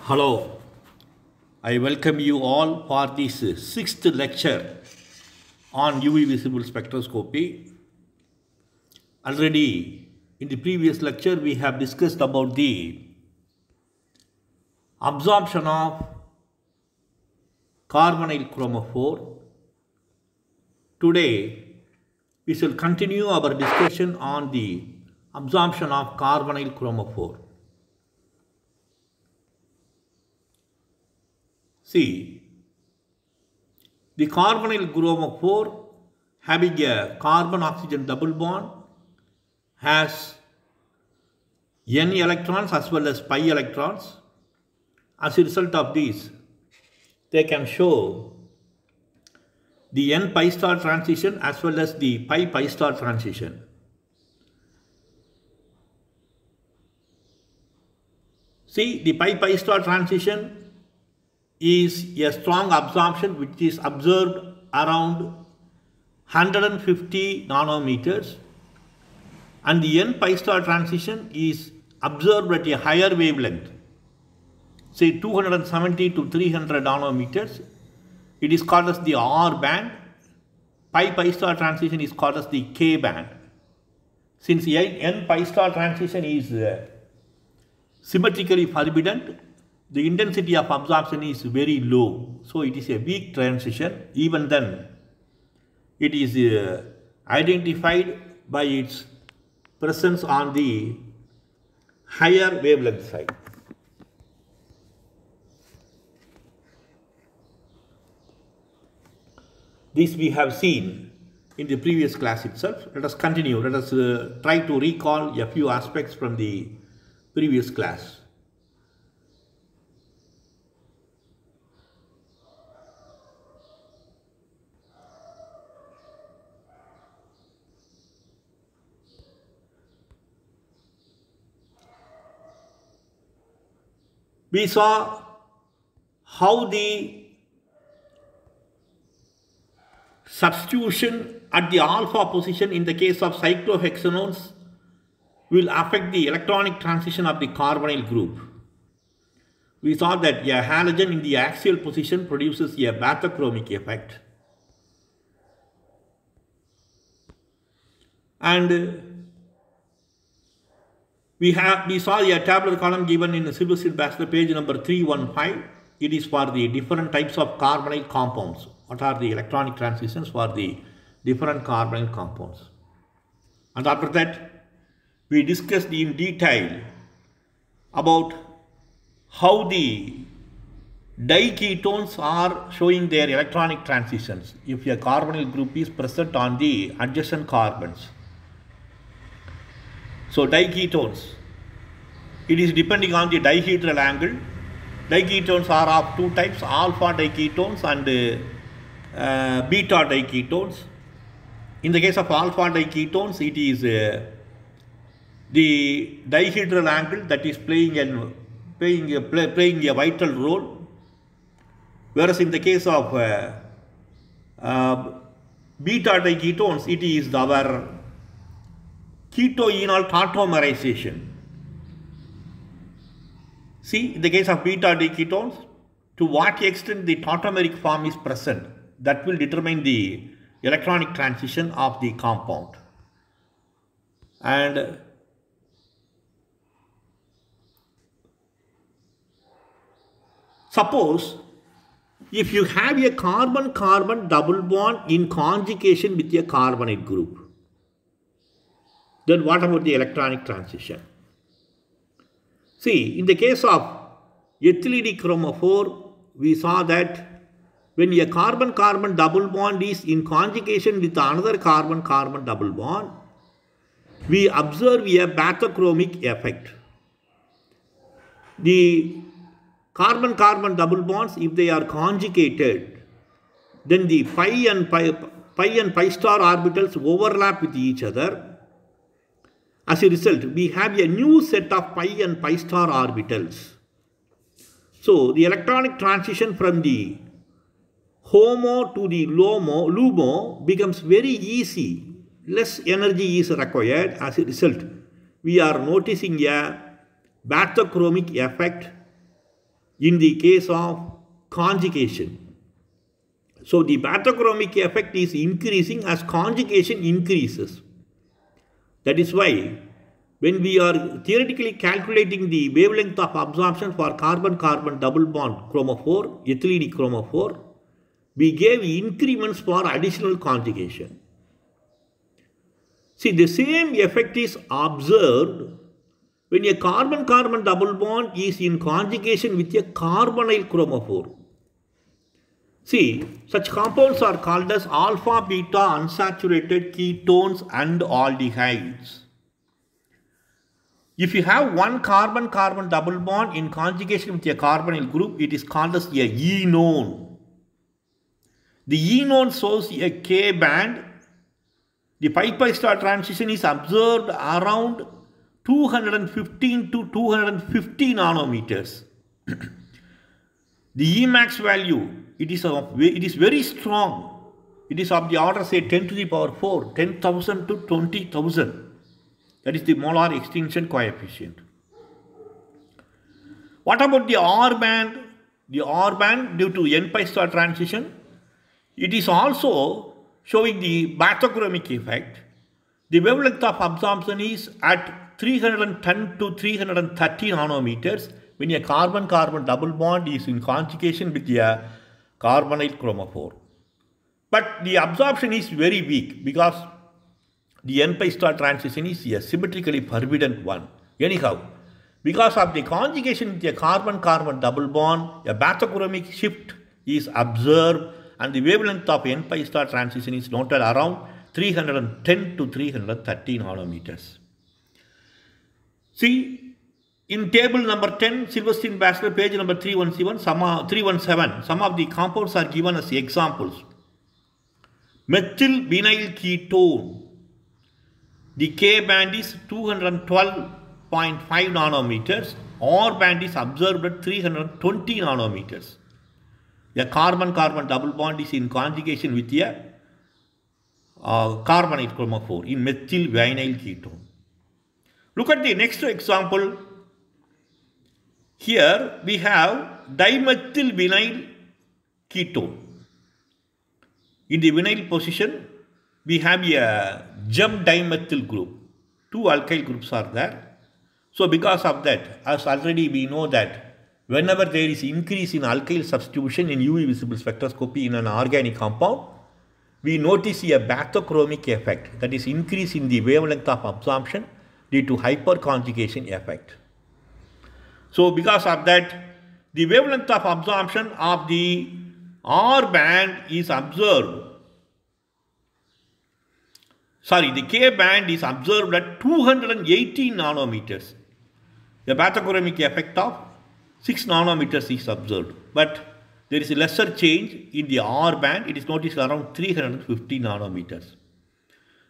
Hello, I welcome you all for this sixth lecture on UV visible spectroscopy. Already in the previous lecture we have discussed about the absorption of carbonyl chromophore. Today we shall continue our discussion on the absorption of carbonyl chromophore. See, the carbonyl chromophore having a carbon-oxygen double bond has n electrons as well as pi electrons. As a result of this, they can show the n-pi star transition as well as the pi-pi star transition. See, the pi-pi star transition is a strong absorption which is observed around 150 nanometers, and the n-pi star transition is observed at a higher wavelength, say 270 to 300 nanometers. It is called as the R band. Pi-pi star transition is called as the K band. Since n-pi star transition is symmetrically forbidden, the intensity of absorption is very low, so it is a weak transition. Even then, it is identified by its presence on the higher wavelength side. This we have seen in the previous class itself. Let us continue. Let us try to recall a few aspects from the previous class. We saw how the substitution at the alpha position in the case of cyclohexanones will affect the electronic transition of the carbonyl group. We saw that a halogen in the axial position produces a bathochromic effect. And we saw a tabular column given in the Sylvester Bachelor page number 315. It is for the different types of carbonyl compounds. What are the electronic transitions for the different carbonyl compounds? And after that, we discussed in detail about how the diketones are showing their electronic transitions if a carbonyl group is present on the adjacent carbons. So diketones, it is depending on the dihedral angle. Diketones are of two types, alpha diketones and beta diketones. In the case of alpha diketones, it is the dihedral angle that is playing a vital role, whereas in the case of beta diketones, it is our ketoenol tautomerization. See, in the case of beta diketones, to what extent the tautomeric form is present, that will determine the electronic transition of the compound. And suppose if you have a carbon-carbon double bond in conjugation with a carbonyl group, then what about the electronic transition? See, in the case of ethylene chromophore, we saw that when a carbon-carbon double bond is in conjugation with another carbon-carbon double bond, we observe a bathochromic effect. The carbon-carbon double bonds, if they are conjugated, then the pi and pi star orbitals overlap with each other. As a result, we have a new set of pi and pi star orbitals. So, the electronic transition from the HOMO to the LUMO becomes very easy. Less energy is required. As a result, we are noticing a bathochromic effect in the case of conjugation. So the bathochromic effect is increasing as conjugation increases. That is why when we are theoretically calculating the wavelength of absorption for carbon-carbon double bond chromophore, ethylene chromophore, we gave increments for additional conjugation. See, the same effect is observed when a carbon-carbon double bond is in conjugation with a carbonyl chromophore. See, such compounds are called as alpha-beta unsaturated ketones and aldehydes. If you have one carbon-carbon double bond in conjugation with a carbonyl group, it is called as a enone. The enone shows a K band. The pi-pi star transition is observed around 215 to 250 nanometers. The Emax value, it is very strong. It is of the order, say, 10 to the power 4, 10,000 to 20,000. That is the molar extinction coefficient. What about the R band? The R band, due to n-pi star transition, it is also showing the bathochromic effect. The wavelength of absorption is at 310 to 330 nanometers when a carbon-carbon double bond is in conjugation with a carbonyl chromophore. But the absorption is very weak because the n-pi star transition is a symmetrically forbidden one. Anyhow, because of the conjugation with a carbon-carbon double bond, a bathochromic shift is observed and the wavelength of n-pi star transition is noted around 310 to 330 nanometers. See, in table number 10, Silverstein-Bachelor, page number 317, some of the compounds are given as examples. Methyl vinyl ketone. The K band is 212.5 nanometers. R band is observed at 320 nanometers. A carbon-carbon double bond is in conjugation with a carbonyl chromophore in methyl vinyl ketone. Look at the next example. Here we have dimethyl vinyl ketone. In the vinyl position, we have a jem dimethyl group. Two alkyl groups are there. So because of that, as already we know that whenever there is increase in alkyl substitution in UV visible spectroscopy in an organic compound, we notice a bathochromic effect, that is increase in the wavelength of absorption due to hyperconjugation effect. So because of that, the wavelength of absorption of the R band is observed. The K band is observed at 218 nanometers. The bathochromic effect of 6 nanometers is observed. But there is a lesser change in the R band. It is noticed around 350 nanometers.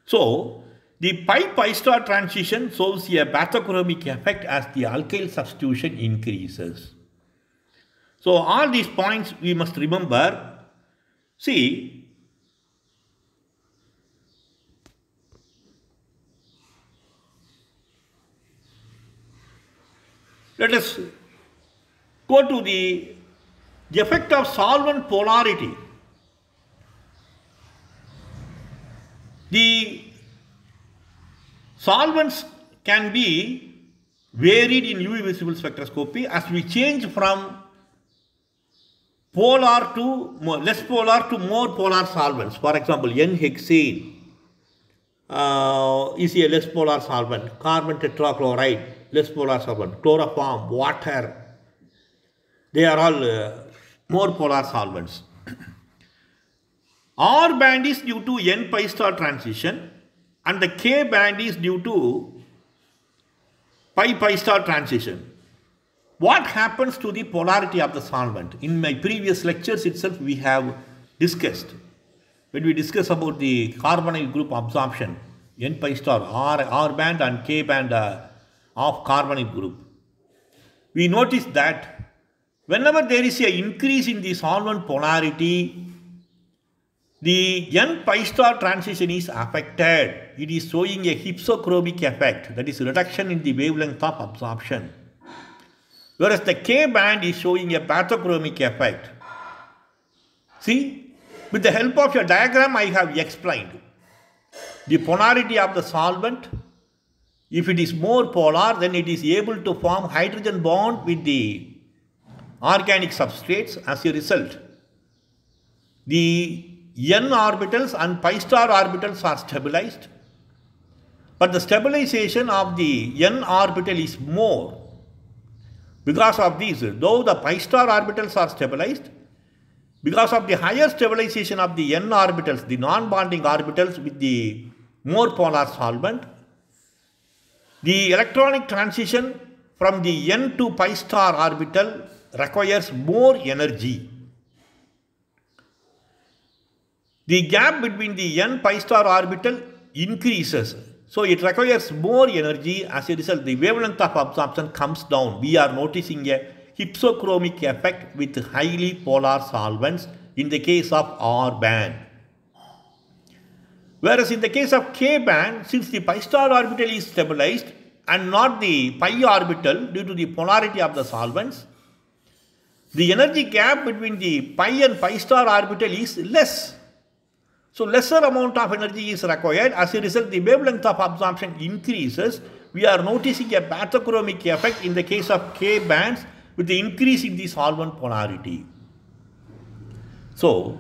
So, the pi-pi star transition shows a bathochromic effect as the alkyl substitution increases. So, all these points we must remember. See, let us go to the effect of solvent polarity. The solvents can be varied in UV visible spectroscopy as we change from polar to less polar to more polar solvents. For example, N-hexane is a less polar solvent. Carbon tetrachloride, less polar solvent. Chloroform, water, they are all more polar solvents. R band is due to n-pi star transition and the K band is due to pi-pi star transition. What happens to the polarity of the solvent? In my previous lectures itself we have discussed. When we discuss about the carbonyl group absorption, n-pi star, R band and K band of carbonyl group, we notice that whenever there is an increase in the solvent polarity, the n-pi star transition is affected. It is showing a hypsochromic effect, that is reduction in the wavelength of absorption. Whereas the K band is showing a bathochromic effect. See, with the help of your diagram, I have explained the polarity of the solvent. If it is more polar, then it is able to form hydrogen bond with the organic substrates. As a result, the n orbitals and pi star orbitals are stabilized, but the stabilization of the n orbital is more. Because of these, though the pi star orbitals are stabilized, because of the higher stabilization of the n orbitals, the non-bonding orbitals with the more polar solvent, the electronic transition from the n to pi star orbital requires more energy. The gap between the n pi star orbital increases, so it requires more energy. As a result, the wavelength of absorption comes down. We are noticing a hypsochromic effect with highly polar solvents in the case of R band. Whereas in the case of K band, since the pi star orbital is stabilized and not the pi orbital due to the polarity of the solvents, the energy gap between the pi and pi star orbital is less. So lesser amount of energy is required. As a result, the wavelength of absorption increases. We are noticing a bathochromic effect in the case of K bands with the increase in the solvent polarity. So,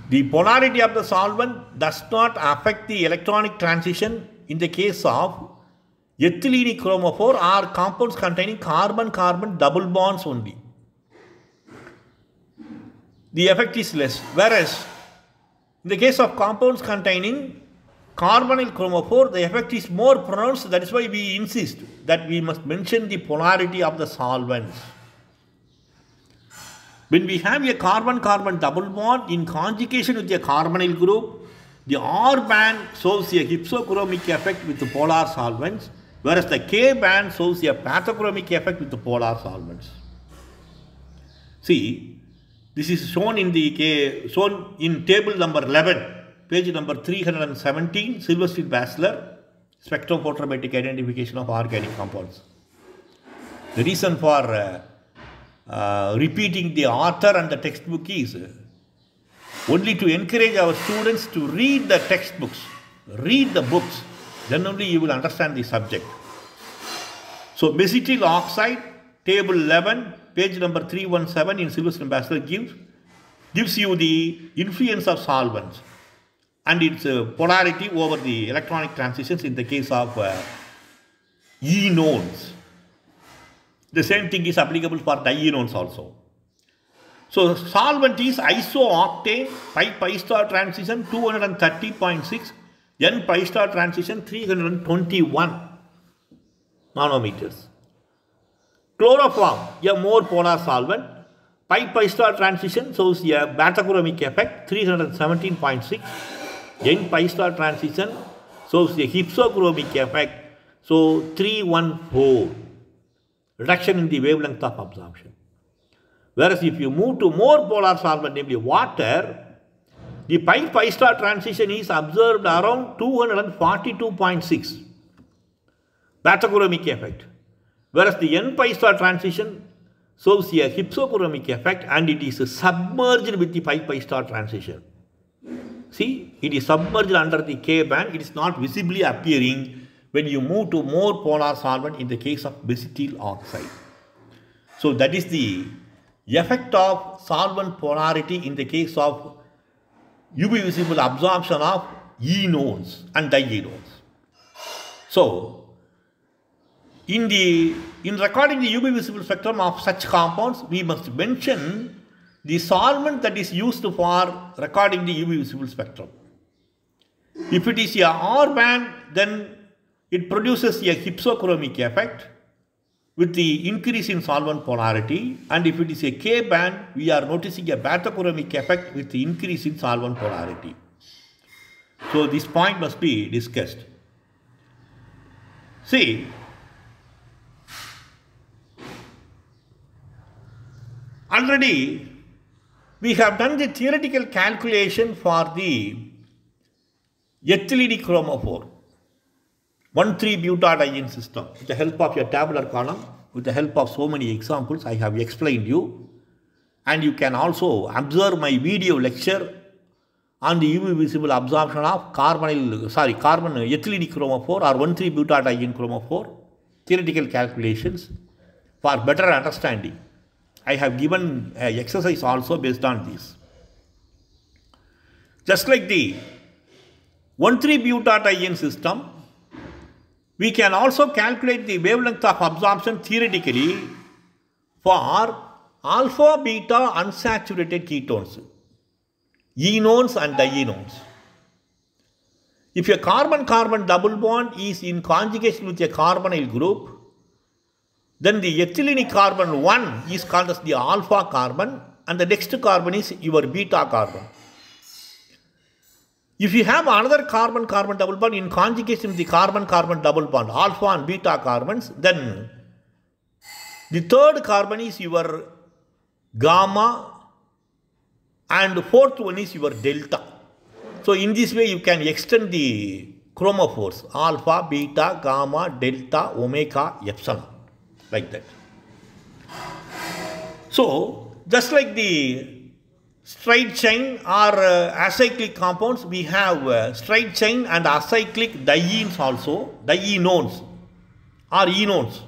the polarity of the solvent does not affect the electronic transition in the case of ethylene chromophore or compounds containing carbon-carbon double bonds only. The effect is less. Whereas, in the case of compounds containing carbonyl chromophore, the effect is more pronounced. That is why we insist that we must mention the polarity of the solvents. When we have a carbon-carbon double bond in conjugation with a carbonyl group, the R band shows a hypsochromic effect with the polar solvents, whereas the K band shows a bathochromic effect with the polar solvents. See, this is shown in table number 11, page number 317, Silverstein-Bachelor, spectrophotometric identification of organic compounds. The reason for repeating the author and the textbook is only to encourage our students to read the textbooks, read the books, then only you will understand the subject. So, mesetyl oxide, table 11, page number 317 in Silverstein-Bachelor gives you the influence of solvents and its polarity over the electronic transitions in the case of enones. The same thing is applicable for dienones also. So, solvent is isooctane, pi star transition 230.6, n pi star transition 321 nanometers. Chloroform, a more polar solvent, pi star transition shows a bathochromic effect 317.6, n pi star transition shows a hypsochromic effect, so 314, reduction in the wavelength of absorption. Whereas if you move to more polar solvent, namely water, the pi star transition is observed around 242.6, bathochromic effect. Whereas the n pi star transition shows a hypsochromic effect and it is submerged with the pi star transition. See, it is submerged under the K band, it is not visibly appearing when you move to more polar solvent in the case of mesetyl oxide. So that is the effect of solvent polarity in the case of UV visible absorption of enones and dienones. So, in recording the UV visible spectrum of such compounds, we must mention the solvent that is used for recording the UV visible spectrum. If it is a R band, then it produces a hypsochromic effect with the increase in solvent polarity, and if it is a K band, we are noticing a bathochromic effect with the increase in solvent polarity. So this point must be discussed. See, already we have done the theoretical calculation for the ethylene chromophore 1,3-butadiene system with the help of your tabular column. with the help of so many examples I have explained you. And you can also observe my video lecture on the UV visible absorption of carbon ethylene chromophore or 1,3-butadiene chromophore theoretical calculations for better understanding. I have given an exercise also based on this. Just like the 1,3-butadiene system, we can also calculate the wavelength of absorption theoretically for alpha beta unsaturated ketones, enones and dienones. If a carbon-carbon double bond is in conjugation with a carbonyl group, then the ethylene carbon 1 is called as the alpha carbon and the next carbon is your beta carbon. If you have another carbon-carbon double bond in conjugation with the carbon-carbon double bond, alpha and beta carbons, then the third carbon is your gamma and fourth one is your delta. So in this way you can extend the chromophores, alpha, beta, gamma, delta, omega, epsilon, like that. So just like the straight chain or acyclic compounds, we have straight chain and acyclic dienes also, dienones or enones.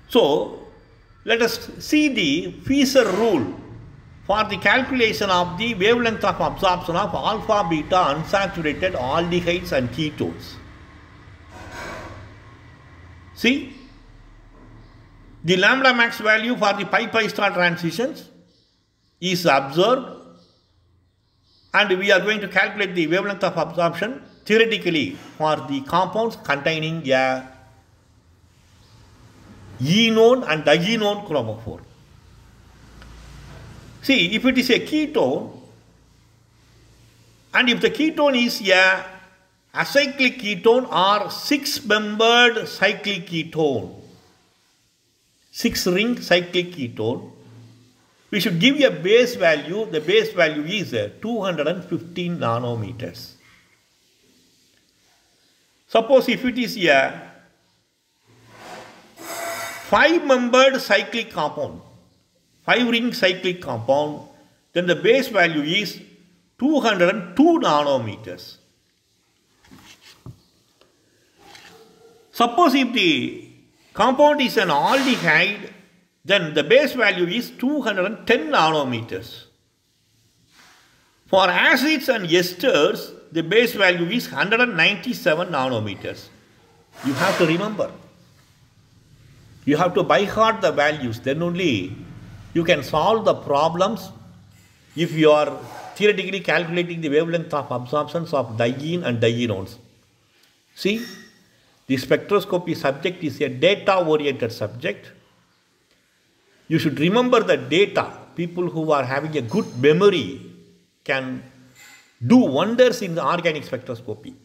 So let us see the Fischer rule for the calculation of the wavelength of absorption of alpha beta unsaturated aldehydes and ketones. See, the lambda max value for the pi star transitions is observed, and we are going to calculate the wavelength of absorption theoretically for the compounds containing a enone and dienone chromophore. See, if it is a ketone, and if the ketone is a acyclic ketone or 6-membered cyclic ketone, 6-ring cyclic ketone, we should give a base value. The base value is 215 nanometers. Suppose if it is a 5-membered cyclic compound, 5-ring cyclic compound, then the base value is 202 nanometers. Suppose if the compound is an aldehyde, then the base value is 210 nanometers. For acids and esters, the base value is 197 nanometers. You have to remember. You have to by heart the values, then only you can solve the problems if you are theoretically calculating the wavelength of absorptions of diene and dienones. See, the spectroscopy subject is a data-oriented subject. You should remember the data. People who are having a good memory can do wonders in the organic spectroscopy.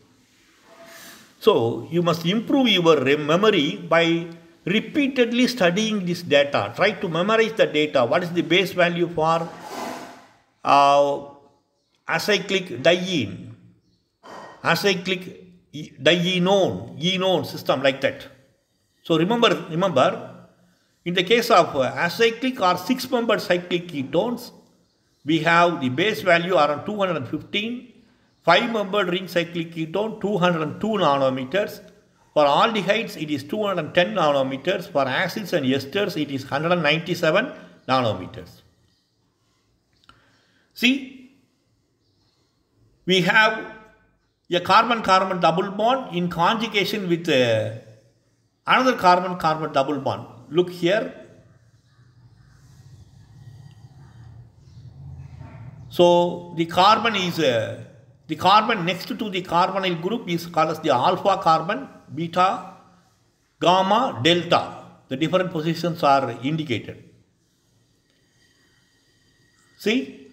So, you must improve your memory by repeatedly studying this data. Try to memorize the data. What is the base value for acyclic diene, acyclic enone system, like that. So remember, in the case of acyclic or 6-membered cyclic ketones, we have the base value around 215, 5-membered ring cyclic ketone 202 nanometers. For aldehydes, it is 210 nanometers. For acids and esters, it is 197 nanometers. See, we have a carbon-carbon double bond in conjugation with another carbon-carbon double bond. Look here. So, the carbon is the carbon next to the carbonyl group is called as the alpha carbon, beta, gamma, delta. The different positions are indicated. See,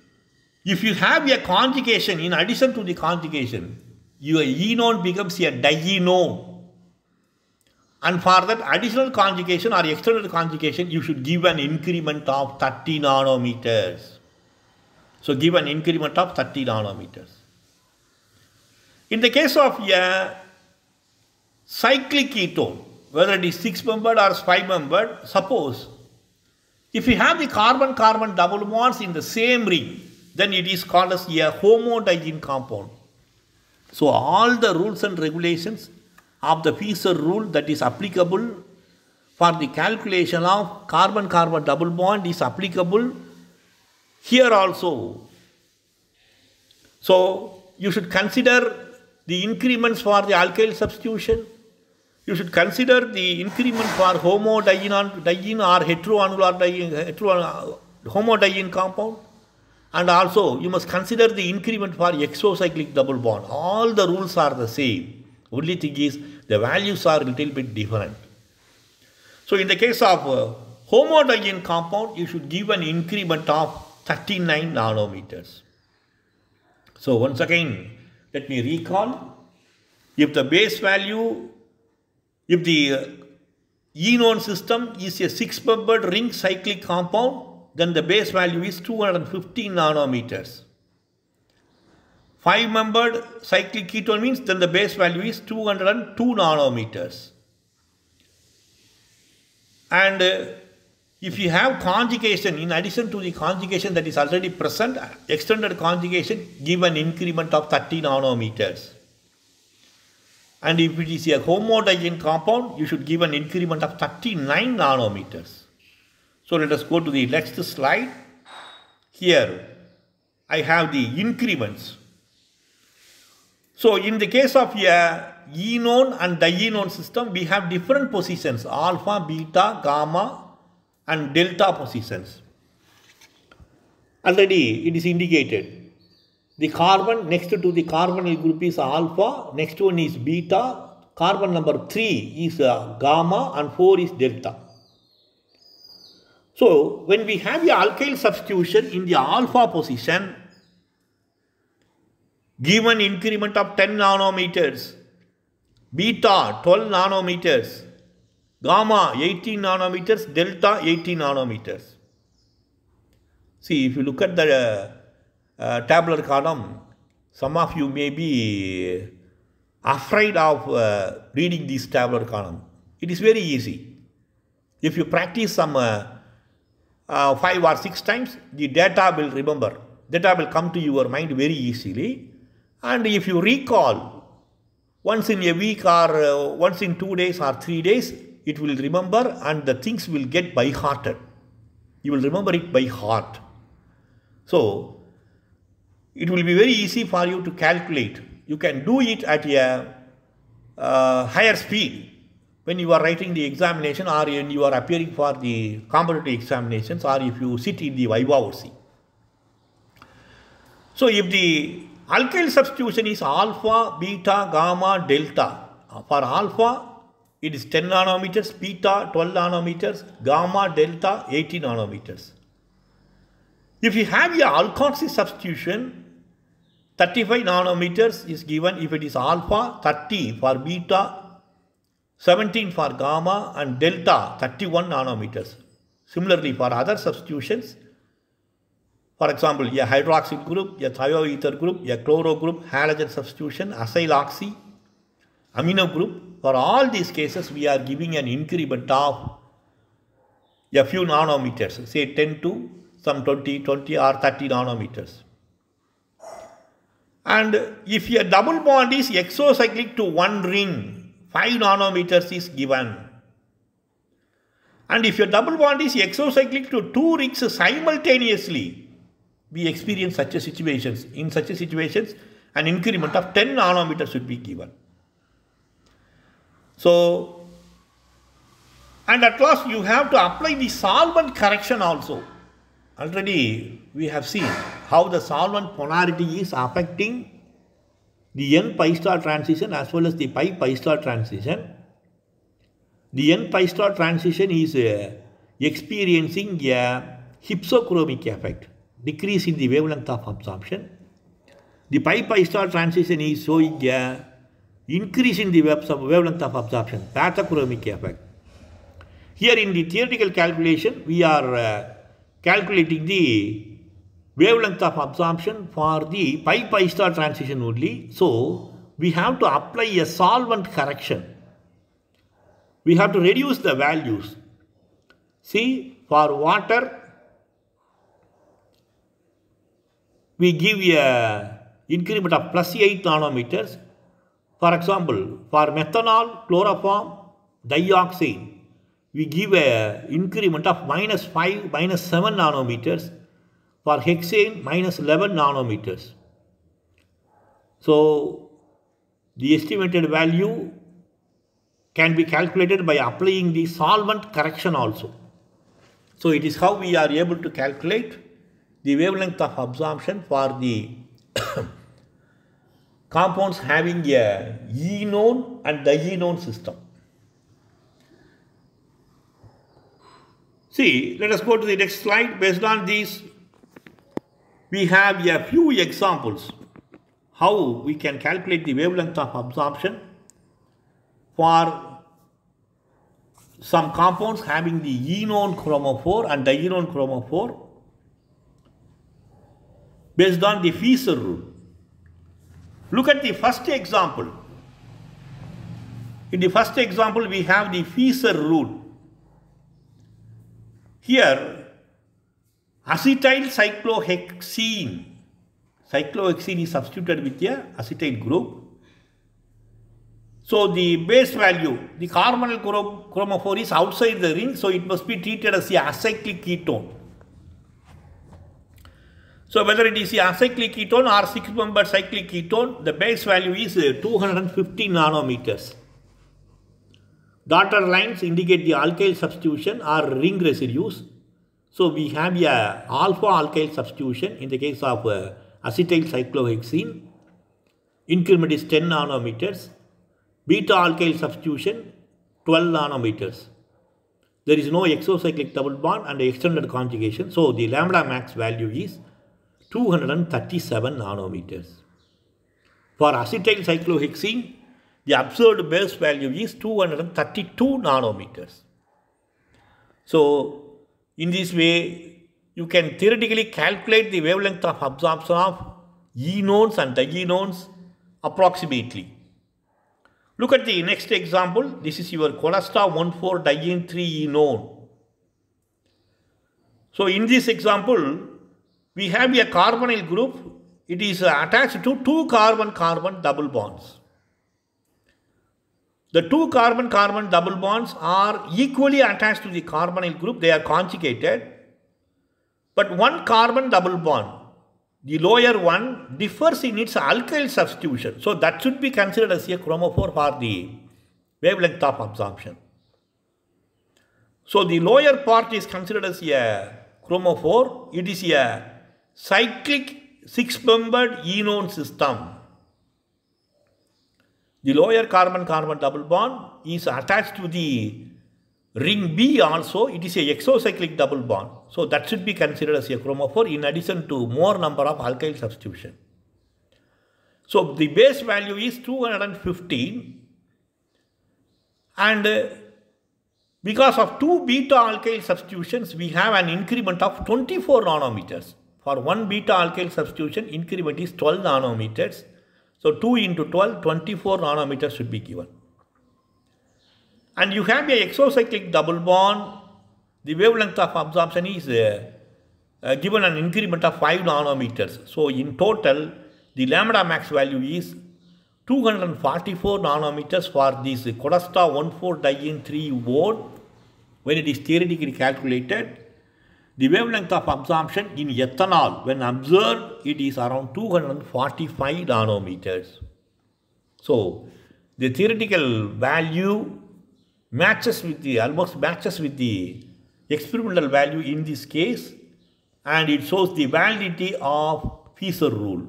if you have a conjugation, in addition to the conjugation, your enone becomes a dienone. And for that additional conjugation or external conjugation, you should give an increment of 30 nanometers. So, give an increment of 30 nanometers. In the case of a cyclic ketone, whether it is 6-membered or 5-membered, suppose if you have the carbon-carbon double bonds in the same ring, then it is called as a homodiene compound. So all the rules and regulations of the Fischer rule that is applicable for the calculation of carbon-carbon double bond is applicable here also. So you should consider the increments for the alkyl substitution. You should consider the increment for homodiene or homodiene compound. And also you must consider the increment for exocyclic double bond. All the rules are the same. Only thing is the values are a little bit different. So in the case of homodiene compound, you should give an increment of 39 nanometers. So once again, let me recall. If the base value, if the enone system is a 6-membered ring cyclic compound, then the base value is 215 nanometers. 5-membered cyclic ketone means then the base value is 202 nanometers. And if you have conjugation, in addition to the conjugation that is already present, extended conjugation, give an increment of 30 nanometers. And if it is a homodiene compound, you should give an increment of 39 nanometers. So let us go to the next slide. Here I have the increments. So in the case of a enone and dienone system, we have different positions: alpha, beta, gamma and delta positions. Already it is indicated. The carbon next to the carbonyl group is alpha, next one is beta, carbon number 3 is gamma and 4 is delta. So when we have the alkyl substitution in the alpha position, give an increment of 10 nanometers, beta 12 nanometers, gamma 18 nanometers, delta 18 nanometers. See, if you look at the tabular column, some of you may be afraid of reading this tabular column. It is very easy. If you practice some 5 or 6 times, the data will remember. Data will come to your mind very easily. And if you recall once in a week or once in 2 days or 3 days, it will remember and the things will get by hearted. You will remember it by heart. So it will be very easy for you to calculate. You can do it at a higher speed when you are writing the examination or when you are appearing for the competitive examinations or if you sit in the viva voce. So if the alkyl substitution is alpha, beta, gamma, delta. For alpha, it is 10 nanometers, beta 12 nanometers, gamma, delta 80 nanometers. If you have your alkoxy substitution, 35 nanometers is given if it is alpha, 30 for beta, 17 for gamma and delta 31 nanometers. Similarly for other substitutions, for example, a hydroxyl group, a thioether group, a chloro group, halogen substitution, acyl oxy, amino group, for all these cases we are giving an increment of a few nanometers, say 10 to some 20 or 30 nanometers. And if a double bond is exocyclic to one ring, 5 nanometers is given. And if your double bond is exocyclic to 2 rings simultaneously, we experience such a situations. In such a situations, an increment of 10 nanometers should be given. So, and at last you have to apply the solvent correction also. Already we have seen how the solvent polarity is affecting the n-pi star transition as well as the pi-pi star transition. The n-pi star transition is experiencing a hypsochromic effect, decrease in the wavelength of absorption. The pi-pi star transition is showing a increase in the wavelength of absorption, bathochromic effect. Here in the theoretical calculation, we are calculating the wavelength of absorption for the pi-pi star transition only. So we have to apply a solvent correction. we have to reduce the values. See, for water, we give a increment of plus 8 nanometers. For example, for methanol, chloroform, dioxane, we give a increment of minus 5, minus 7 nanometers. For hexane, minus 11 nanometers. So, the estimated value can be calculated by applying the solvent correction also. So, it is how we are able to calculate the wavelength of absorption for the compounds having a enone and dienone system. See, let us go to the next slide. Based on these, we have a few examples how we can calculate the wavelength of absorption for some compounds having the enone chromophore and dienone chromophore based on the Fizer rule. Look at the first example. In the first example, we have the Fizer rule. Here, acetyl cyclohexene. Cyclohexene is substituted with a acetyl group. So the base value, the carbonyl chromophore is outside the ring, so it must be treated as a acyclic ketone. So whether it is a acyclic ketone or 6-membered cyclic ketone, the base value is 250 nanometers. Dotted lines indicate the alkyl substitution or ring residues. So we have a alpha alkyl substitution in the case of acetyl cyclohexene. Increment is 10 nanometers. Beta alkyl substitution 12 nanometers. There is no exocyclic double bond and extended conjugation. So the lambda max value is 237 nanometers. For acetyl cyclohexene, the observed base value is 232 nanometers. So, in this way, you can theoretically calculate the wavelength of absorption of enones and dienones approximately. Look at the next example. This is your cholesta 1,4-diene 3-enone. So, in this example, we have a carbonyl group. It is attached to two carbon-carbon double bonds. The two carbon-carbon double bonds are equally attached to the carbonyl group. They are conjugated. But one carbon double bond, the lower one, differs in its alkyl substitution. So that should be considered as a chromophore for the wavelength of absorption. So the lower part is considered as a chromophore. It is a cyclic 6-membered enone system. The lower carbon-carbon double bond is attached to the ring B also. It is a exocyclic double bond. So that should be considered as a chromophore in addition to more number of alkyl substitution. So the base value is 215, and because of two beta alkyl substitutions, we have an increment of 24 nanometers. For one beta alkyl substitution, increment is 12 nanometers. So 2 into 12, 24 nanometers should be given. And you have a exocyclic double bond. The wavelength of absorption is given an increment of 5 nanometers. So in total, the lambda max value is 244 nanometers for this cholesta 1,4-diene 3-enone when it is theoretically calculated. The wavelength of absorption in ethanol, when observed, it is around 245 nanometers. So, the theoretical value matches with the, almost matches with the experimental value in this case, and it shows the validity of Fizer rule.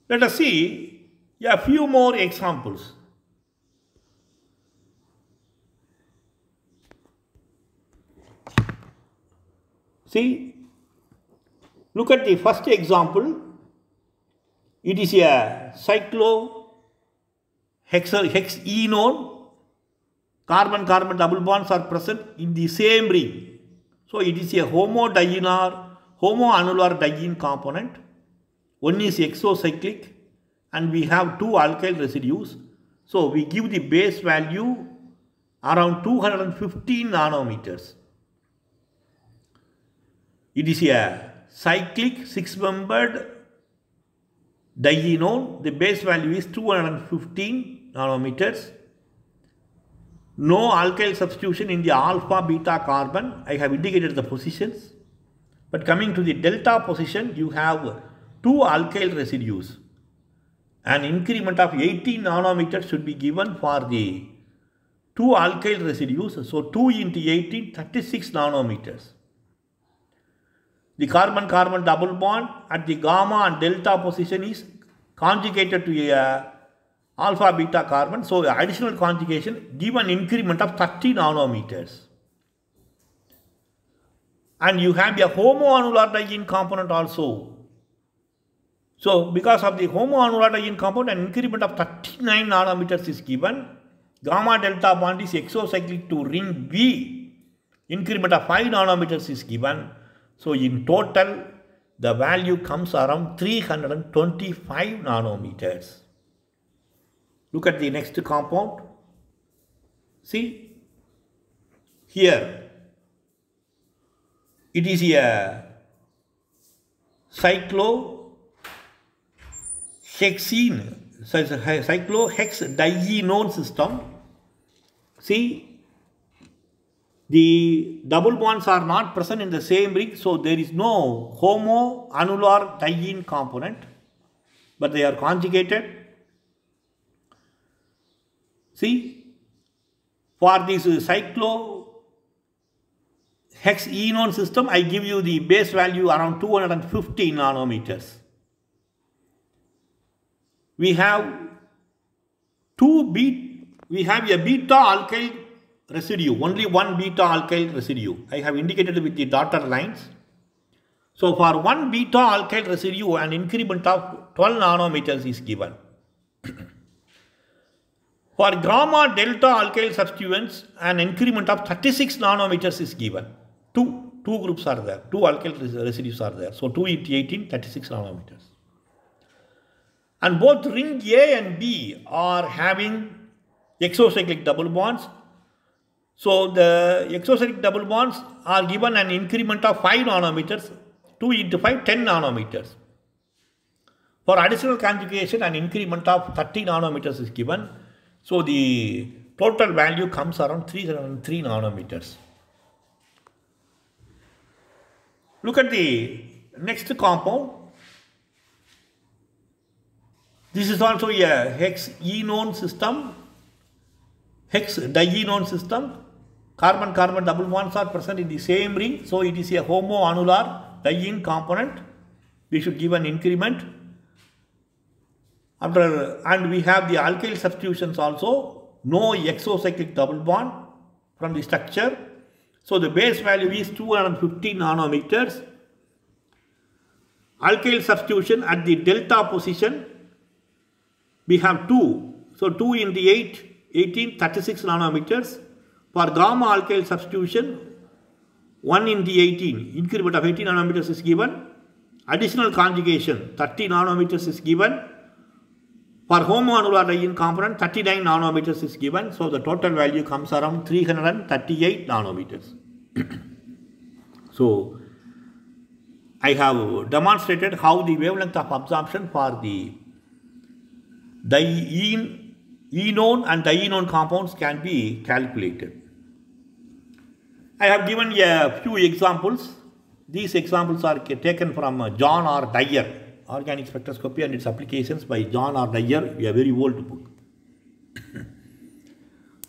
Let us see a few more examples. See, look at the first example. It is a cyclohexenone. Carbon-carbon double bonds are present in the same ring. So it is a homodiene or homoannular diene component. One is exocyclic and we have two alkyl residues. So we give the base value around 215 nanometers. It is a cyclic 6-membered dienone. The base value is 215 nanometers. No alkyl substitution in the alpha beta carbon. I have indicated the positions. But coming to the delta position, you have 2 alkyl residues. An increment of 18 nanometers should be given for the 2 alkyl residues. So 2 into 18, 36 nanometers. The carbon-carbon double bond at the gamma and delta position is conjugated to a alpha beta carbon. So additional conjugation give an increment of 30 nanometers. And you have a homoannular diene component also. So because of the homoannular diene component, an increment of 39 nanometers is given. Gamma delta bond is exocyclic to ring B. Increment of 5 nanometers is given. So in total, the value comes around 325 nanometers. Look at the next compound. See, here it is a cyclohexadienone system. See, the double bonds are not present in the same ring, so there is no homoannular diene component, but they are conjugated. See, for this cyclohexenone system, I give you the base value around 250 nanometers. We have a beta alkyl residue, only one beta alkyl residue. I have indicated with the dotted lines. So for one beta alkyl residue, an increment of 12 nanometers is given. For gamma delta alkyl substituents, an increment of 36 nanometers is given. Two groups are there, 2 alkyl residues are there. So 2 into 18, 36 nanometers. And both ring A and B are having exocyclic double bonds. So the exocyclic double bonds are given an increment of 5 nanometers, 2 into 5, 10 nanometers. For additional conjugation, an increment of 30 nanometers is given. So the total value comes around 303 nanometers. Look at the next compound. This is also a hexenone system, hexadienone system. Carbon-carbon double bonds are present in the same ring, so it is a homoannular diene component. We should give an increment. And we have the alkyl substitutions also, no exocyclic double bond from the structure. So the base value is 250 nanometers. Alkyl substitution at the delta position, we have 2. So 2 in the 18, 36 nanometers. For gamma alkyl substitution, 1 in the 18, increment of 18 nanometers is given. Additional conjugation, 30 nanometers is given. For homoannular diene component, 39 nanometers is given. So the total value comes around 338 nanometers. So I have demonstrated how the wavelength of absorption for the enone and dienone compounds can be calculated. I have given a few examples. These examples are taken from John R. Dyer, Organic Spectroscopy and its Applications by John R. Dyer, a very old book.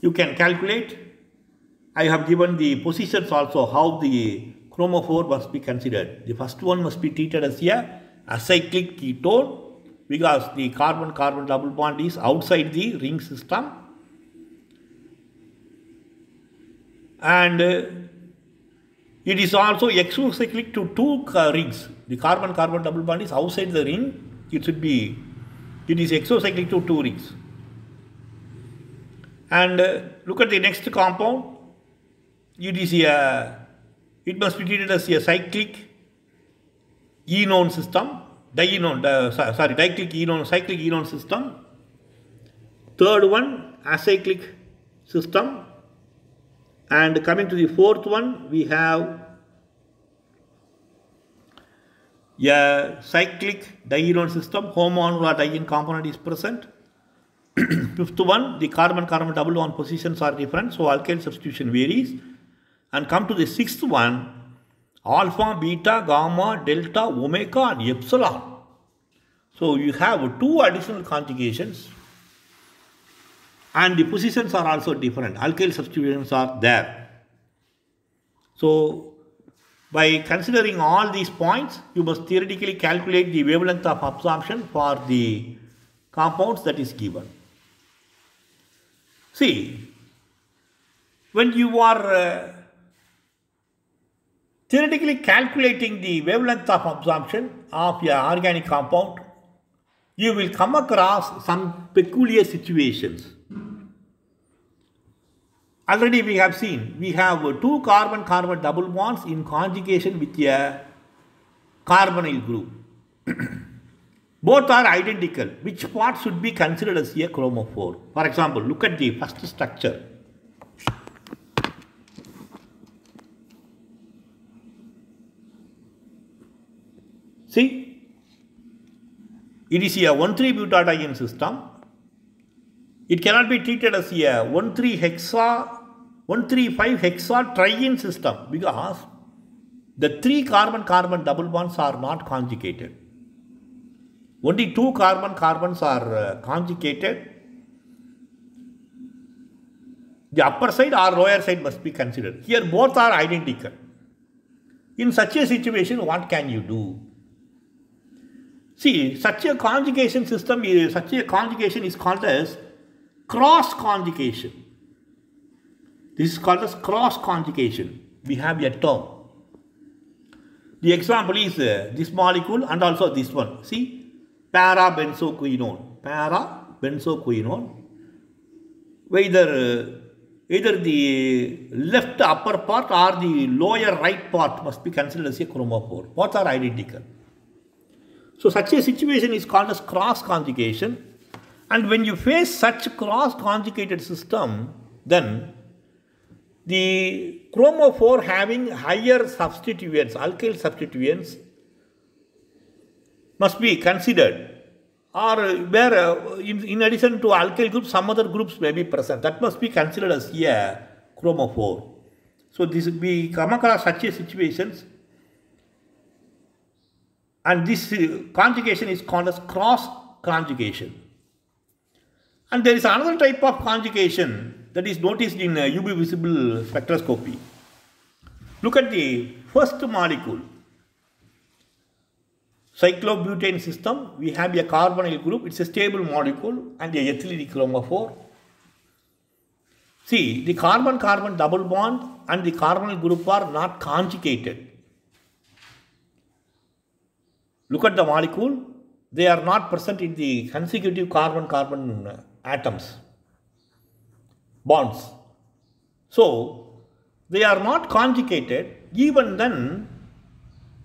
You can calculate. I have given the positions also, how the chromophore must be considered. The first one must be treated as a acyclic ketone because the carbon-carbon double bond is outside the ring system. And it is also exocyclic to 2 rings. The carbon-carbon double bond is outside the ring. It is exocyclic to 2 rings. And look at the next compound. It must be treated as a cyclic enone system, cyclic enone system. Third one, acyclic system. And coming to the fourth one, we have a cyclic diene system. Homonomer diene component is present. Fifth one, the carbon-carbon double bond positions are different, so alkyl substitution varies. And come to the sixth one, alpha, beta, gamma, delta, omega and epsilon. So you have two additional conjugations and the positions are also different. Alkyl substitutions are there. So by considering all these points, you must theoretically calculate the wavelength of absorption for the compounds that is given. See, when you are theoretically calculating the wavelength of absorption of your organic compound, you will come across some peculiar situations. Already we have seen, we have two carbon-carbon double bonds in conjugation with a carbonyl group. Both are identical. Which part should be considered as a chromophore? For example, look at the first structure. See, it is a 1,3-butadiene system. It cannot be treated as a 1,3,5-hexa triene system because the three carbon-carbon double bonds are not conjugated. Only two carbon-carbons are conjugated. The upper side or lower side must be considered. Here both are identical. In such a situation, what can you do? See, such a conjugation system, such a conjugation is called as cross conjugation. This is called as cross conjugation. We have a term. The example is this molecule and also this one. See, para-benzoquinone. Para-benzoquinone. Either the left upper part or the lower right part must be considered as a chromophore. Both are identical. So such a situation is called as cross conjugation. And when you face such cross conjugated system, then the chromophore having higher substituents, alkyl substituents, must be considered. Or where in addition to alkyl groups, some other groups may be present. That must be considered as a chromophore. So this we come across such a situations. And this conjugation is called as cross conjugation. And there is another type of conjugation that is noticed in UV visible spectroscopy. Look at the first molecule. Cyclobutane system, we have a carbonyl group, it's a stable molecule and a ethylene chromophore. See, the carbon-carbon double bond and the carbonyl group are not conjugated. Look at the molecule, they are not present in the consecutive carbon-carbon atoms, bonds. So, they are not conjugated. Even then,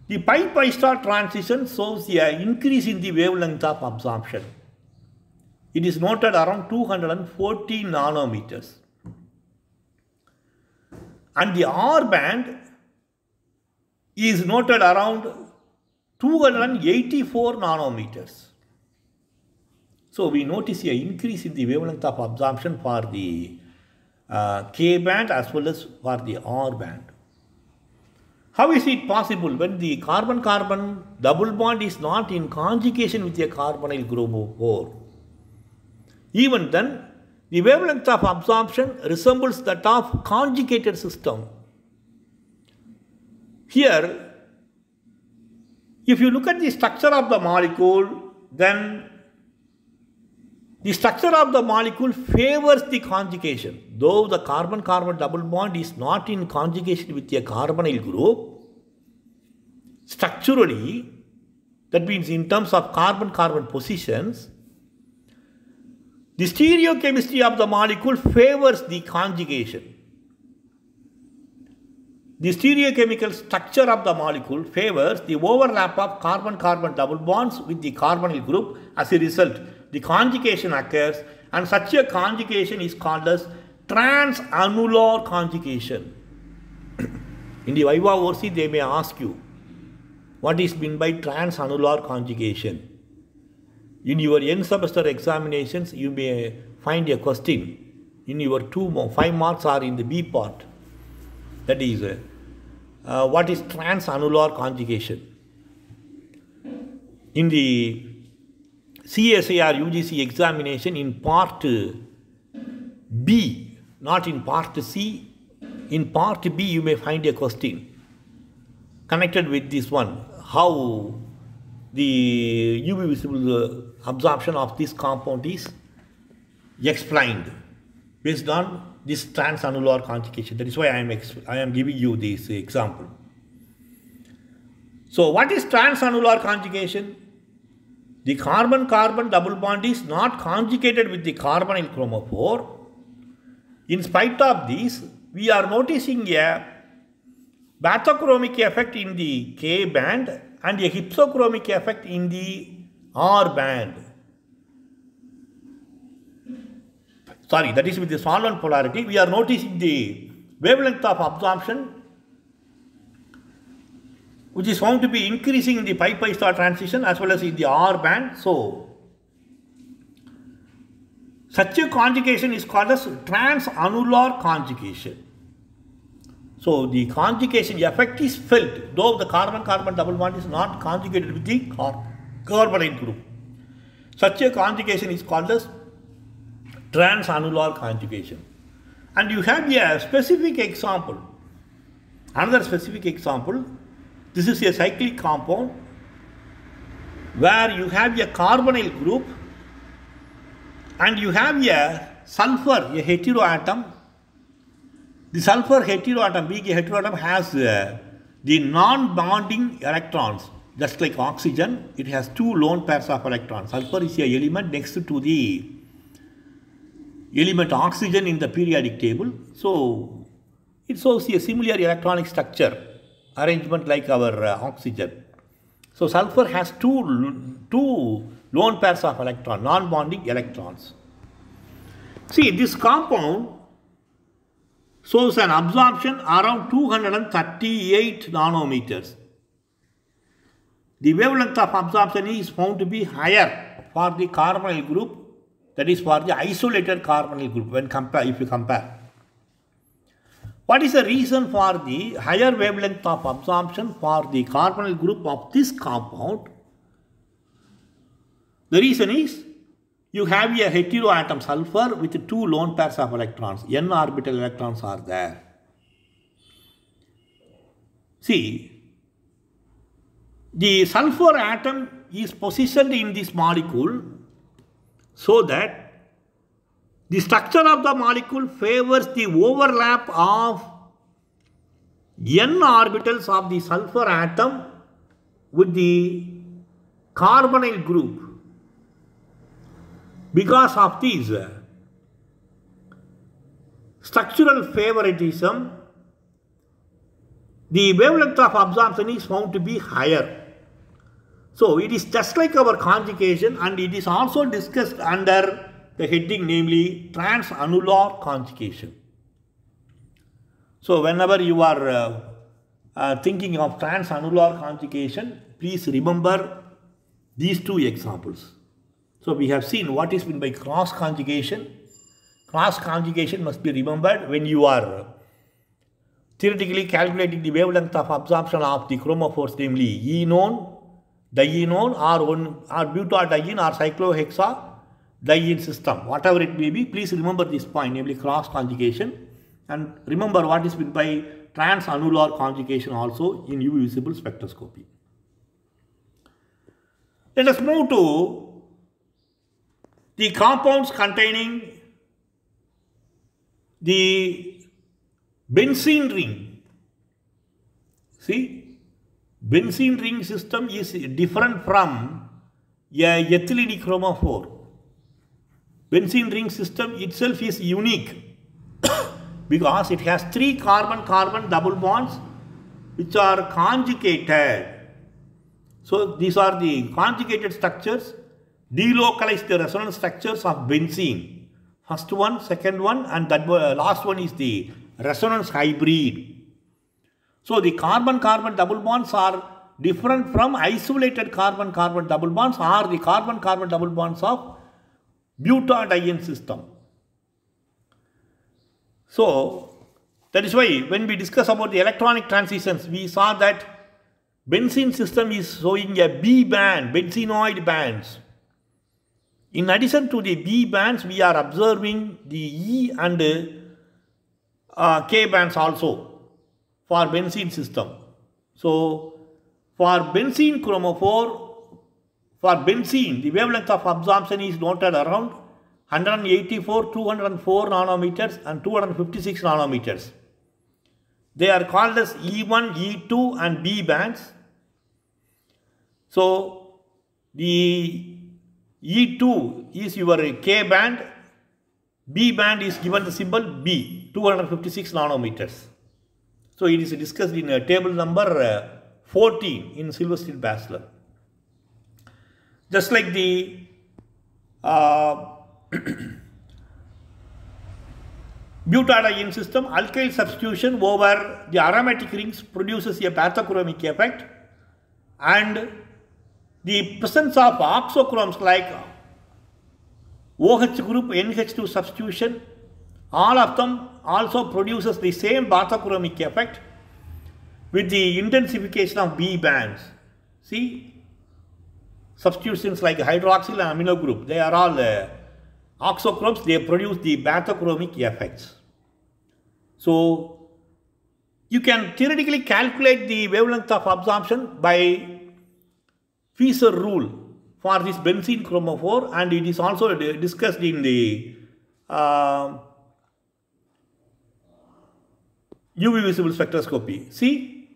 the pi-pi star transition shows an increase in the wavelength of absorption. It is noted around 240 nanometers. And the R band is noted around 284 nanometers. So we notice an increase in the wavelength of absorption for the K band as well as for the R band. How is it possible when the carbon-carbon double bond is not in conjugation with a carbonyl chromophore? Even then, the wavelength of absorption resembles that of conjugated system. Here, if you look at the structure of the molecule, then the structure of the molecule favors the conjugation. Though the carbon-carbon double bond is not in conjugation with a carbonyl group, structurally, that means in terms of carbon-carbon positions, the stereochemistry of the molecule favors the conjugation. The stereochemical structure of the molecule favors the overlap of carbon-carbon double bonds with the carbonyl group. As a result, the conjugation occurs And such a conjugation is called as transannular conjugation. In the Viva OC, they may ask you, what is meant by transannular conjugation? In your end semester examinations, you may find a question in your 5 marks or in the B part. That is, what is transannular conjugation? In the CSIR UGC examination in part B, not in part C, in part B you may find a question connected with this one, how the UV visible absorption of this compound is explained based on this transannular conjugation. That is why I am giving you this example. So what is transannular conjugation? The carbon-carbon double bond is not conjugated with the carbonyl chromophore. In spite of this, we are noticing a bathochromic effect in the K band and a hypsochromic effect in the R band. Sorry, that is with the solvent polarity. We are noticing the wavelength of absorption, which is found to be increasing in the pi-pi star transition as well as in the R band. So, such a conjugation is called as transannular conjugation. So, the conjugation effect is felt, though the carbon-carbon double bond is not conjugated with the carbonyl group. Such a conjugation is called as transannular conjugation. And you have a specific example. Another specific example. This is a cyclic compound where you have a carbonyl group and you have a sulfur, a heteroatom. The sulfur heteroatom, being a heteroatom, has the non-bonding electrons. Just like oxygen, it has 2 lone pairs of electrons. Sulfur is a element next to the element oxygen in the periodic table. So, it shows a similar electronic structure arrangement like our oxygen. So, sulfur has two lone pairs of electrons, non-bonding electrons. See, this compound shows an absorption around 238 nanometers. The wavelength of absorption is found to be higher for the carbonyl group, that is for the isolated carbonyl group if you compare. What is the reason for the higher wavelength of absorption for the carbonyl group of this compound? The reason is you have a heteroatom sulfur with 2 lone pairs of electrons. N orbital electrons are there. See, the sulfur atom is positioned in this molecule so that the structure of the molecule favors the overlap of N orbitals of the sulfur atom with the carbonyl group. Because of this structural favoritism, the wavelength of absorption is found to be higher. So, it is just like our conjugation, and it is also discussed under the heading, namely transannular conjugation. So, whenever you are thinking of transannular conjugation, please remember these 2 examples. So, we have seen what is meant by cross conjugation. Cross conjugation must be remembered when you are theoretically calculating the wavelength of absorption of the chromophores, namely enone, dienone, or butadiene or cyclohexadiene system. Whatever it may be, please remember this point, namely cross conjugation, and remember what is meant by transannular conjugation also in UV visible spectroscopy. Let us move to the compounds containing the benzene ring. See, benzene ring system is different from a ethylene chromophore. Benzene ring system itself is unique because it has 3 carbon-carbon double bonds which are conjugated. So, these are the conjugated structures, delocalized the resonance structures of benzene. First one, second one, and that last one is the resonance hybrid. So the carbon-carbon double bonds are different from isolated carbon-carbon double bonds or the carbon-carbon double bonds of butadiene system. So that is why when we discuss about the electronic transitions, we saw that benzene system is showing a B band, benzenoid bands. In addition to the B bands, we are observing the E and K bands also for benzene system. So for benzene chromophore, for benzene, the wavelength of absorption is noted around 184, 204 nanometers and 256 nanometers. They are called as E1, E2 and B bands. So the E2 is your K band, B band is given the symbol B, 256 nanometers. So it is discussed in table number 14 in Silversteel Bachelor. Just like the butadiene system, alkyl substitution over the aromatic rings produces a bathochromic effect, and the presence of oxochromes like OH group NH2 substitution, all of them also produces the same bathochromic effect with the intensification of B bands. See, substitutions like hydroxyl and amino group, they are all oxochromes, they produce the bathochromic effects. So you can theoretically calculate the wavelength of absorption by Fischer rule for this benzene chromophore, and it is also discussed in the UV visible spectroscopy. See,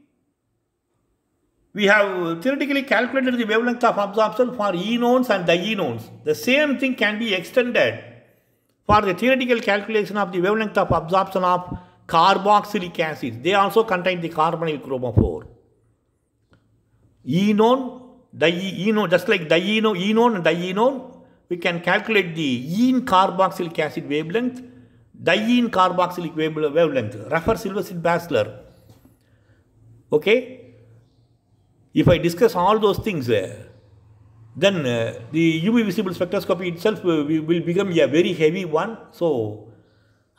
we have theoretically calculated the wavelength of absorption for enones and dienones. The same thing can be extended for the theoretical calculation of the wavelength of absorption of carboxylic acids. They also contain the carbonyl chromophore. Enone, dienone, just like enone and dienone, we can calculate the ene carboxylic acid wavelength, diene carboxylic wavelength. Refer Silversteel Bachelor. Okay. If I discuss all those things, then the UV visible spectroscopy itself will become a very heavy one. So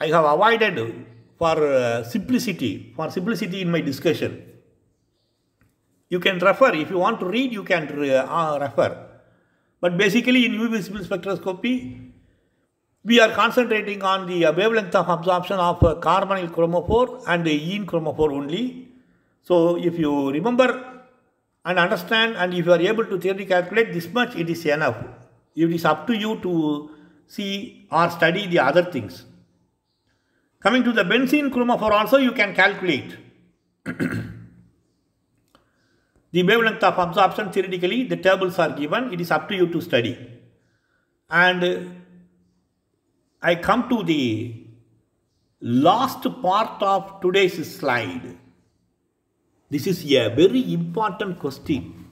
I have avoided for simplicity in my discussion. You can refer, if you want to read, you can refer. But basically in UV visible spectroscopy, we are concentrating on the wavelength of absorption of carbonyl chromophore and the ene chromophore only. So if you remember and understand, and if you are able to theoretically calculate this much, it is enough. It is up to you to see or study the other things. Coming to the benzene chromophore also, you can calculate the wavelength of absorption theoretically. The tables are given. It is up to you to study. And I come to the last part of today's slide. This is a very important question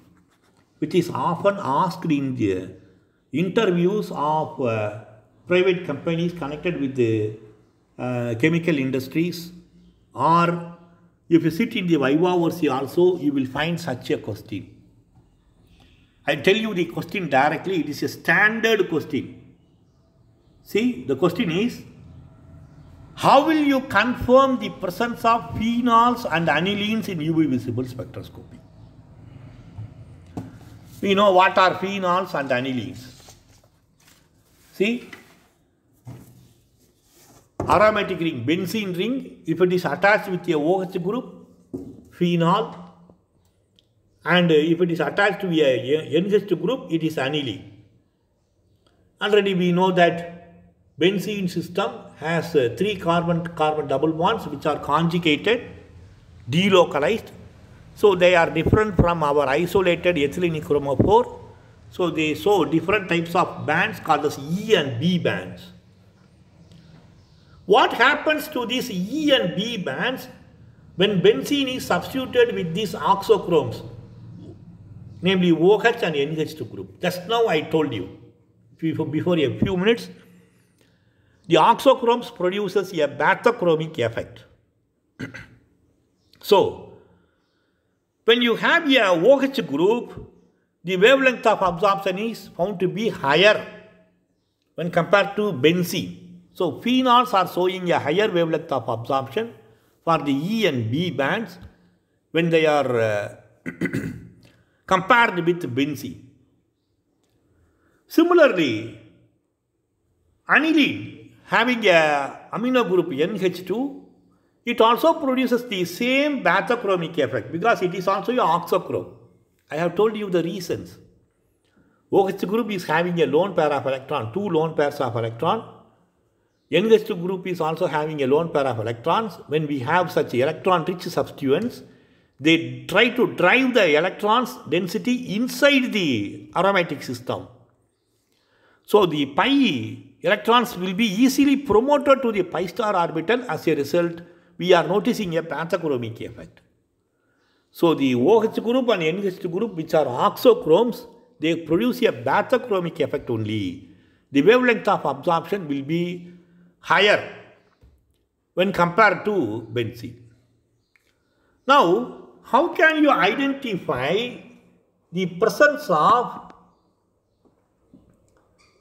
which is often asked in the interviews of private companies connected with the chemical industries, or if you sit in the Vivaverse also, you will find such a question. I tell you the question directly, it is a standard question. See, the question is, how will you confirm the presence of phenols and anilines in UV visible spectroscopy? We know what are phenols and anilines. See, aromatic ring, benzene ring, if it is attached with a OH group, phenol, and if it is attached to a NH group, it is aniline. Already we know that benzene system has 3 carbon-carbon double bonds which are conjugated, delocalized. So they are different from our isolated ethylene chromophore. So they show different types of bands called as E and B bands. What happens to these E and B bands when benzene is substituted with these oxochromes, namely OH and NH2 group? Just now I told you, before a few minutes, The oxochromes produces a bathochromic effect. So, when you have a OH group, the wavelength of absorption is found to be higher when compared to benzene. So, phenols are showing a higher wavelength of absorption for the E and B bands when they are compared with benzene. Similarly, aniline having a amino group NH2, it also produces the same bathochromic effect because it is also a oxochrome. I have told you the reasons. OH group is having a lone pair of electron, two lone pairs of electron. NH2 group is also having a lone pair of electrons. When we have such electron-rich substituents, they try to drive the electrons density inside the aromatic system. So the pi electrons will be easily promoted to the pi star orbital. As a result, we are noticing a bathochromic effect. So the OH group and NH2 group, which are oxochromes, they produce a bathochromic effect only. The wavelength of absorption will be higher when compared to benzene. Now, how can you identify the presence of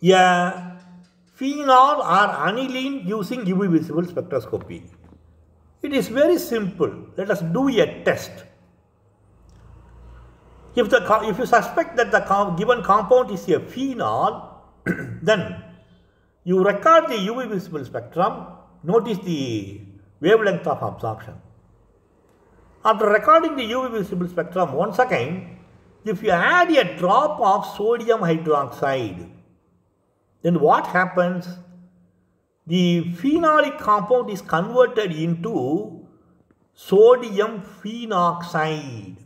a phenol or aniline using UV visible spectroscopy? It is very simple. Let us do a test. If you suspect that the given compound is a phenol, then you record the UV visible spectrum, notice the wavelength of absorption. After recording the UV visible spectrum once again, if you add a drop of sodium hydroxide, then what happens? The phenolic compound is converted into sodium phenoxide.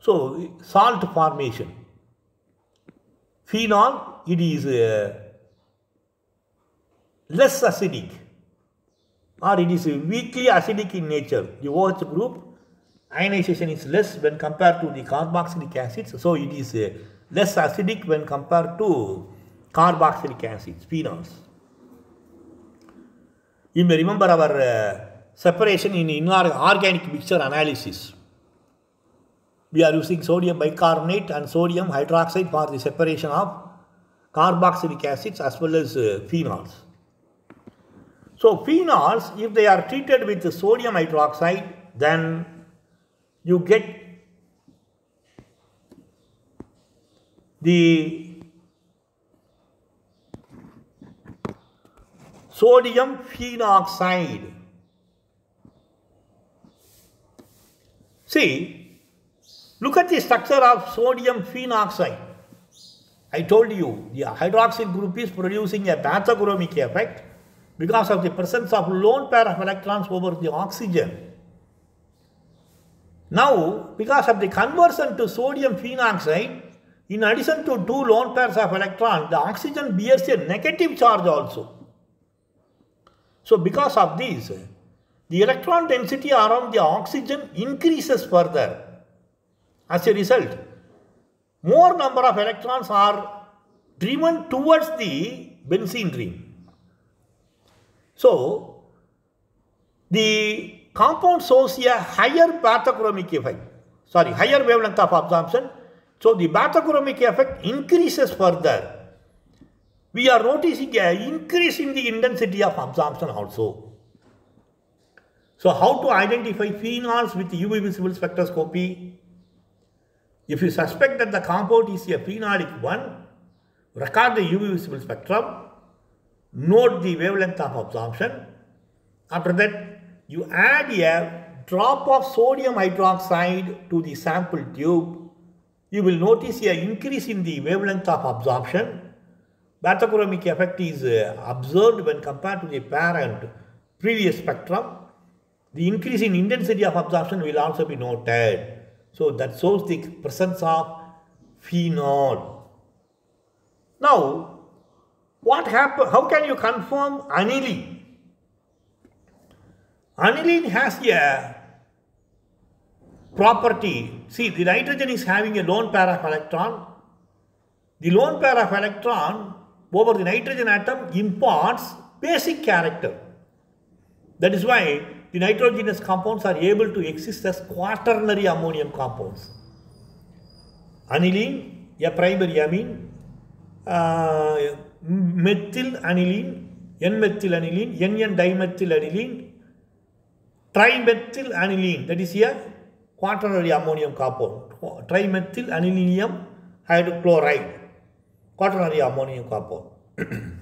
So, salt formation. Phenol, it is less acidic, or it is weakly acidic in nature. The OH group ionization is less when compared to the carboxylic acids, so it is less acidic when compared to carboxylic acids, phenols. You may remember our separation in inorganic mixture analysis. We are using sodium bicarbonate and sodium hydroxide for the separation of carboxylic acids as well as phenols. So phenols, if they are treated with sodium hydroxide, then you get the sodium phenoxide. See, look at the structure of sodium phenoxide. I told you the hydroxyl group is producing a bathochromic effect because of the presence of lone pair of electrons over the oxygen. Now, because of the conversion to sodium phenoxide, in addition to two lone pairs of electrons, the oxygen bears a negative charge also. So, because of this, the electron density around the oxygen increases further. As a result, more number of electrons are driven towards the benzene ring. So, the compound shows a higher bathochromic effect, higher wavelength of absorption. So, the bathochromic effect increases further. We are noticing an increase in the intensity of absorption also. So, how to identify phenols with UV visible spectroscopy? If you suspect that the compound is a phenolic one, record the UV visible spectrum, note the wavelength of absorption. After that, you add a drop of sodium hydroxide to the sample tube. You will notice an increase in the wavelength of absorption. Bathochromic effect is observed when compared to the parent previous spectrum. The increase in intensity of absorption will also be noted. So that shows the presence of phenol. Now, what happens? How can you confirm aniline? Aniline has a property. See, the nitrogen is having a lone pair of electron. The lone pair of electron over the nitrogen atom imparts basic character. That is why the nitrogenous compounds are able to exist as quaternary ammonium compounds. Aniline, a primary amine, methyl aniline, N-methyl aniline, N-dimethyl aniline, trimethyl aniline, that is a quaternary ammonium compound. Trimethyl anilinium hydrochloride, quaternary ammonium compound.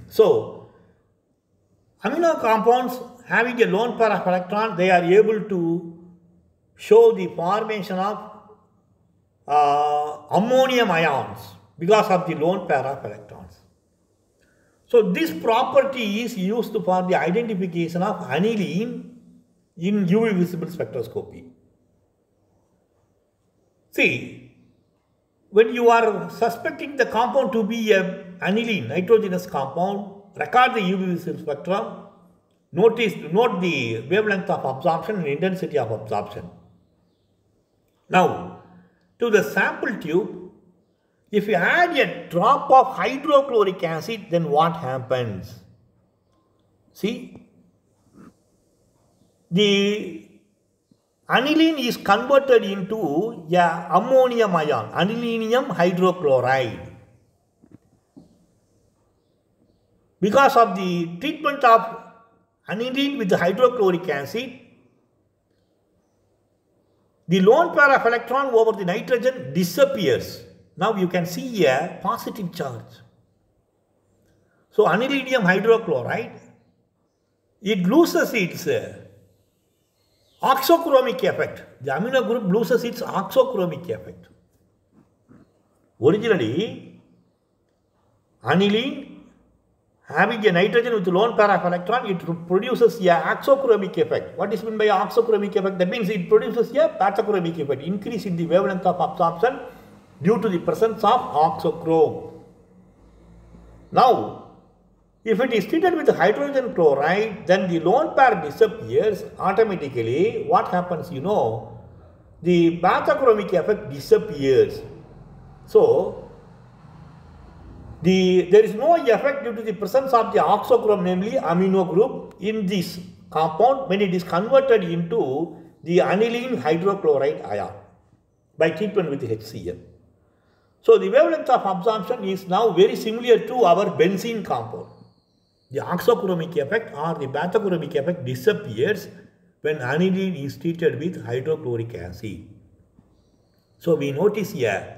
So, amino compounds having a lone pair of electron, they are able to show the formation of ammonium ions because of the lone pair of electrons. So, this property is used for the identification of aniline in UV visible spectroscopy. See, when you are suspecting the compound to be an aniline, nitrogenous compound, record the UV visible spectrum, note the wavelength of absorption and intensity of absorption. Now, to the sample tube, if you add a drop of hydrochloric acid, then what happens? See, the aniline is converted into a ammonium ion, anilinium hydrochloride. Because of the treatment of aniline with the hydrochloric acid, the lone pair of electron over the nitrogen disappears. Now you can see a positive charge. So anilinium hydrochloride, it loses its oxochromic effect. The amino group loses its oxochromic effect. Originally, aniline having a nitrogen with lone pair of electron, it produces a axochromic effect. What is meant by axochromic effect? That means it produces a pentachomic effect, increase in the wavelength of absorption due to the presence of oxochrome. Now, if it is treated with hydrogen chloride, then the lone pair disappears automatically. What happens, the pentachomic effect disappears. So, there is no effect due to the presence of the oxochrome, namely amino group, in this compound when it is converted into the aniline hydrochloride ion by treatment with HCl. So, the wavelength of absorption is now very similar to our benzene compound. The oxochromic effect or the pentachomic effect disappears when aniline is treated with hydrochloric acid. So, we notice here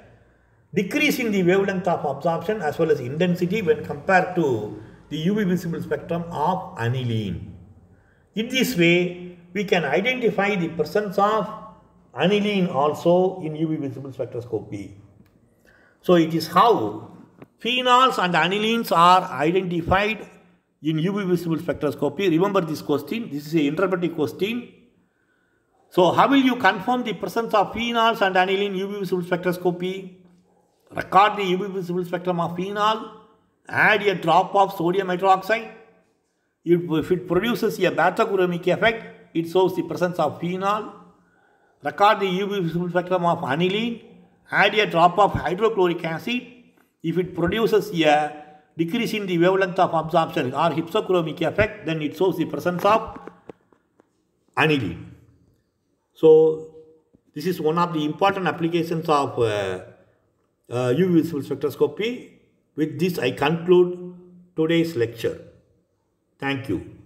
decrease in the wavelength of absorption as well as intensity when compared to the UV visible spectrum of aniline. In this way, we can identify the presence of aniline also in UV visible spectroscopy. So, it is how phenols and anilines are identified in UV visible spectroscopy. Remember this question, this is an interpretive question. So, how will you confirm the presence of phenols and aniline in UV visible spectroscopy? Record the UV visible spectrum of phenol, add a drop of sodium hydroxide. If it produces a pentachomic effect, it shows the presence of phenol. Record the UV visible spectrum of aniline, add a drop of hydrochloric acid. If it produces a decrease in the wavelength of absorption or hypsochromic effect, then it shows the presence of aniline. So, this is one of the important applications of UV visible spectroscopy. With this, I conclude today's lecture. Thank you.